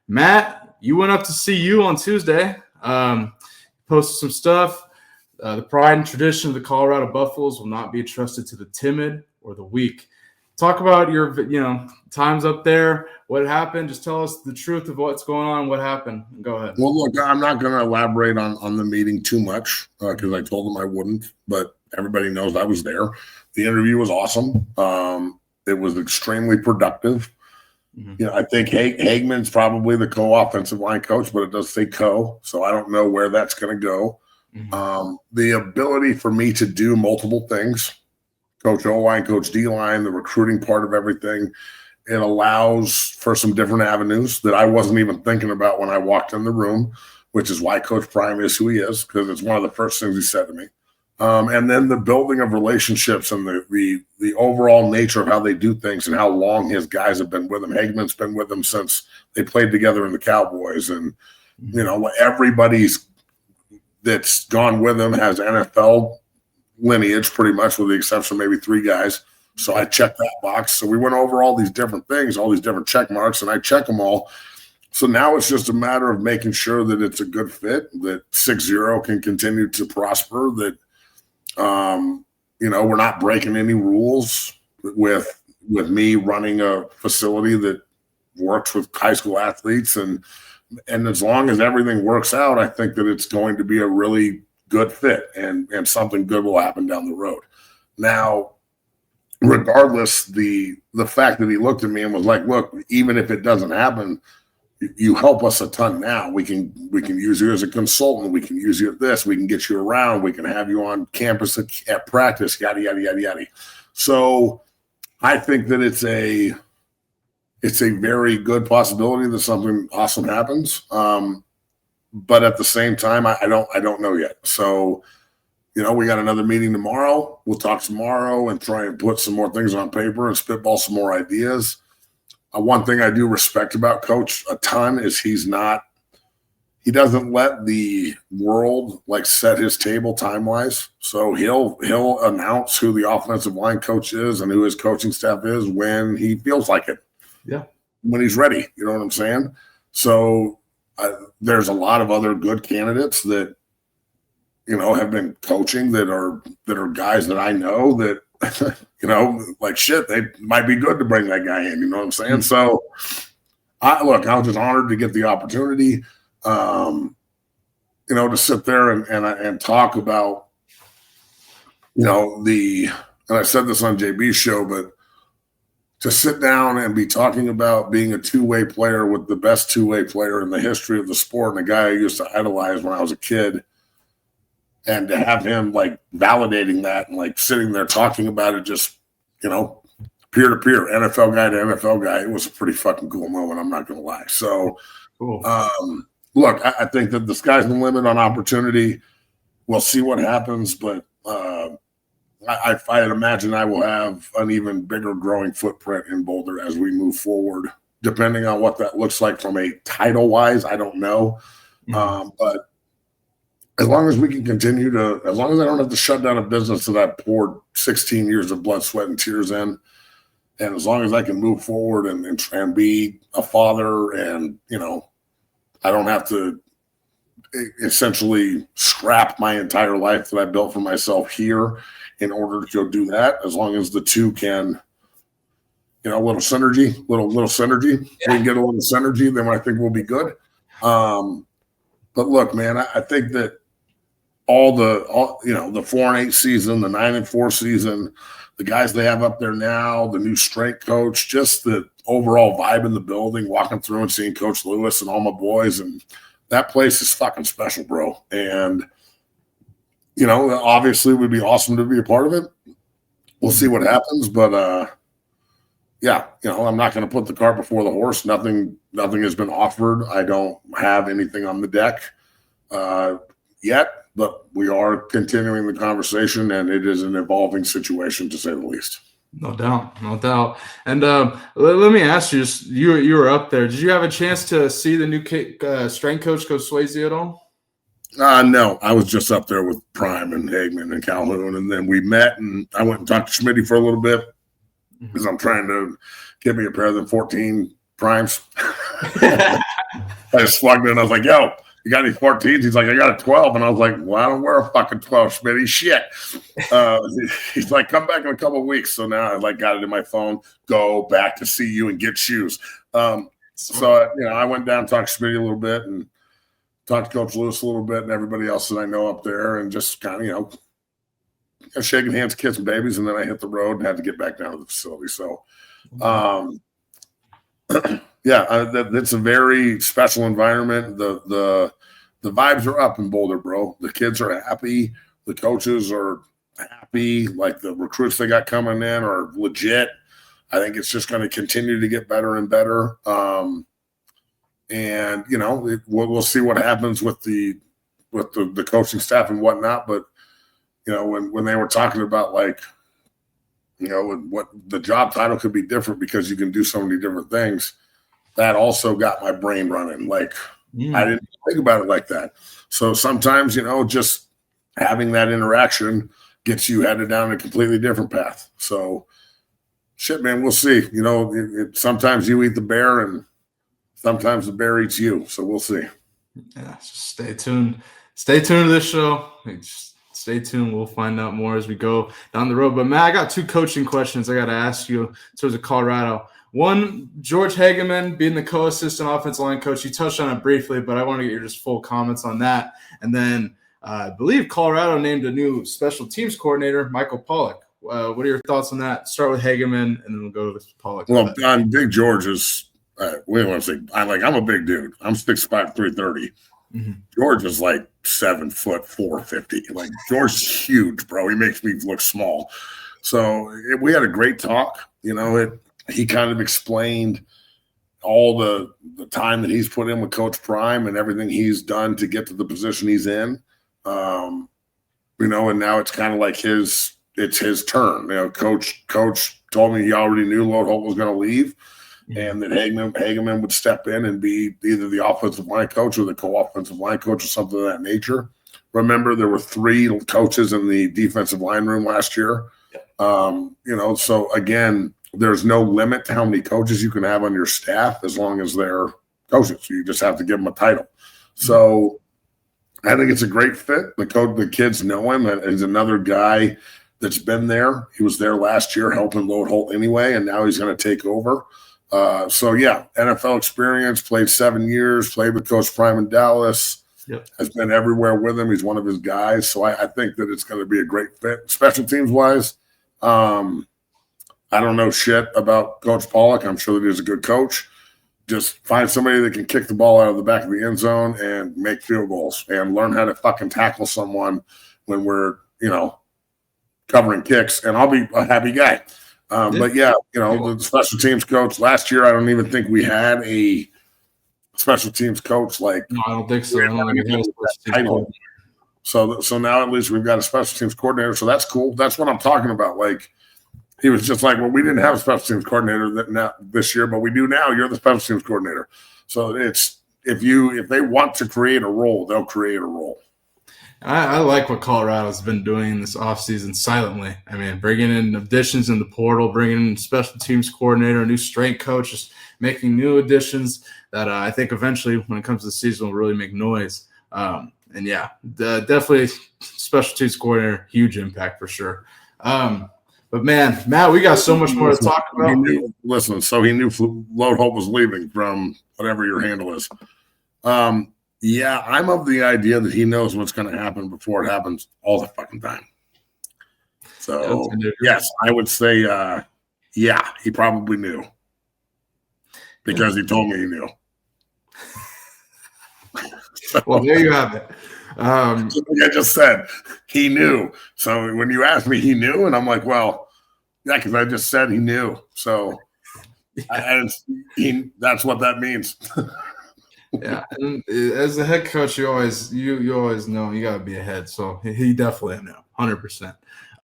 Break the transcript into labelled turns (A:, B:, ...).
A: Matt, you went up to see you on Tuesday. Posted some stuff. The pride and tradition of the Colorado Buffaloes will not be entrusted to the timid or the weak. Talk about your, times up there. What happened? Just tell us the truth of what's going on. What happened? Go ahead.
B: Well, look, I'm not going to elaborate on the meeting too much because I told them I wouldn't, but everybody knows I was there. The interview was awesome. It was extremely productive. Mm-hmm. I think Hagman's probably the co-offensive line coach, but it does say co, so I don't know where that's going to go. Mm-hmm. The ability for me to do multiple things, coach O-line, coach D-line, the recruiting part of everything, it allows for some different avenues that I wasn't even thinking about when I walked in the room, which is why Coach Prime is who he is, because it's one of the first things he said to me. And then the building of relationships and the overall nature of how they do things and how long his guys have been with him. Hagman's been with him since they played together in the Cowboys. And, everybody's that's gone with him has NFL lineage pretty much, with the exception of maybe 3 guys. So I checked that box. So we went over all these different things, all these different check marks, and I check them all. So now it's just a matter of making sure that it's a good fit, that 6-0 can continue to prosper, that we're not breaking any rules with me running a facility that works with high school athletes. And as long as everything works out, I think that it's going to be a really good fit and something good will happen down the road. Now, regardless, the fact that he looked at me and was like, look, even if it doesn't happen, you help us a ton now. We can use you as a consultant. We can use you at this. We can get you around. We can have you on campus at practice, yada, yada, yada, yada. So I think that it's a very good possibility that something awesome happens. But at the same time, I don't know yet. So, we got another meeting tomorrow. We'll talk tomorrow and try and put some more things on paper and spitball some more ideas. One thing I do respect about Coach a ton is he doesn't let the world set his table time-wise. So he'll announce who the offensive line coach is and who his coaching staff is when he feels like it.
A: Yeah.
B: When he's ready. You know what I'm saying? So there's a lot of other good candidates that, have been coaching that are guys that I know that, shit, they might be good to bring that guy in. You know what I'm saying? Mm-hmm. So I was just honored to get the opportunity, to sit there and talk about, and I said this on JB's show, but to sit down and be talking about being a two-way player with the best two-way player in the history of the sport and a guy I used to idolize when I was a kid, and to have him validating that and sitting there talking about it, just, peer to peer, NFL guy to NFL guy, it was a pretty fucking cool moment. I'm not going to lie. So, cool. Look, I think that the sky's the limit on opportunity. We'll see what happens, but I'd imagine I will have an even bigger growing footprint in Boulder as we move forward, depending on what that looks like from a title wise. I don't know. Mm-hmm. But as long as we can continue as long as I don't have to shut down a business that I poured 16 years of blood, sweat, and tears in, and as long as I can move forward and be a father and, I don't have to essentially scrap my entire life that I built for myself here in order to go do that, as long as the two can, a little synergy, little synergy. Yeah. We can get a little synergy, then I think we'll be good. But look, man, I think that all the 4-8 season, the 9-4 season, the guys they have up there now, the new strength coach, just the overall vibe in the building, walking through and seeing Coach Lewis and all my boys, and that place is fucking special, bro. And, obviously it would be awesome to be a part of it. We'll see what happens, but I'm not going to put the cart before the horse. Nothing has been offered. I don't have anything on the deck yet, but we are continuing the conversation, and it is an evolving situation, to say the least.
A: No doubt. And let me ask you, you were up there. Did you have a chance to see the new strength coach, Coach Swayze, at all?
B: No, I was just up there with Prime and Hagman and Calhoun, and then we met, and I went and talked to Schmitty for a little bit because I'm trying to get me a pair of the 14 Primes. I just slugged it and I was like, yo, you got any 14s? He's like, I got a 12. And I was like, well, I don't wear a fucking 12, Smitty. Shit. He's like, come back in a couple of weeks. So now I like got it in my phone, go back to see you and get shoes. So, I went down, talked to Smitty a little bit and talked to Coach Lewis a little bit and everybody else that I know up there and just kind of, shaking hands, kissing babies. And then I hit the road and had to get back down to the facility. So, it's a very special environment. The vibes are up in Boulder, bro. The kids are happy. The coaches are happy. Like the recruits they got coming in are legit. I think it's just going to continue to get better and better. We'll see what happens with the coaching staff and whatnot. But when they were talking about what the job title could be different because you can do so many different things, that also got my brain running. I didn't think about it like that. So sometimes, just having that interaction gets you headed down a completely different path. So shit, man, we'll see. Sometimes you eat the bear and sometimes the bear eats you. So we'll see.
A: Yeah, just stay tuned. Stay tuned to this show. Just stay tuned. We'll find out more as we go down the road. But Matt, I got 2 coaching questions I got to ask you in terms of Colorado. One, George Hageman being the co-assistant offensive line coach. You touched on it briefly, but I want to get your just full comments on that. And then I believe Colorado named a new special teams coordinator, Michael Pollock. What are your thoughts on that? Start with Hageman, and then we'll go with Pollock.
B: Well, Big George is we don't want to say I'm a big dude. I'm 6'5", 330. Mm-hmm. George is like 7 foot 450. Like George's huge, bro. He makes me look small. So we had a great talk. He kind of explained all the time that he's put in with Coach Prime and everything he's done to get to the position he's in. And now it's kind of like it's his turn. Coach told me he already knew Lord Holt was going to leave and that Hageman would step in and be either the offensive line coach or the co-offensive line coach or something of that nature. Remember, there were 3 coaches in the defensive line room last year. So again, there's no limit to how many coaches you can have on your staff as long as they're coaches. You just have to give them a title. So I think it's a great fit. The kids know him. He's another guy that's been there. He was there last year helping Lord Holt anyway, and now he's going to take over. NFL experience, played 7 years, played with Coach Prime in Dallas, has been everywhere with him. He's one of his guys. So I think that it's going to be a great fit. Special teams-wise, I don't know shit about Coach Pollock. I'm sure that he's a good coach. Just find somebody that can kick the ball out of the back of the end zone and make field goals and learn how to fucking tackle someone when we're, covering kicks. And I'll be a happy guy. But the special teams coach last year, I don't even think we had a special teams coach. No,
A: I don't think so.
B: So now at least we've got a special teams coordinator. So that's cool. That's what I'm talking about. He was just like, well, we didn't have a special teams coordinator this year, but we do now. You're the special teams coordinator. So it's if they want to create a role, they'll create a role.
A: I like what Colorado's been doing this offseason silently. I mean, bringing in additions in the portal, bringing in special teams coordinator, a new strength coach, just making new additions that I think eventually when it comes to the season will really make noise. Definitely special teams coordinator, huge impact for sure. But, man, Matt, we got so much more to talk about.
B: He knew Lord Holt was leaving from whatever your handle is. I'm of the idea that he knows what's going to happen before it happens all the fucking time. So, yes, I would say, he probably knew because he told me he knew.
A: Well, there you have it.
B: Like I just said, he knew. So when you asked me, he knew, and I'm like, well, yeah, because I just said he knew. So that's what that means.
A: Yeah, and as a head coach, you always know you got to be ahead. So he definitely knew, 100%.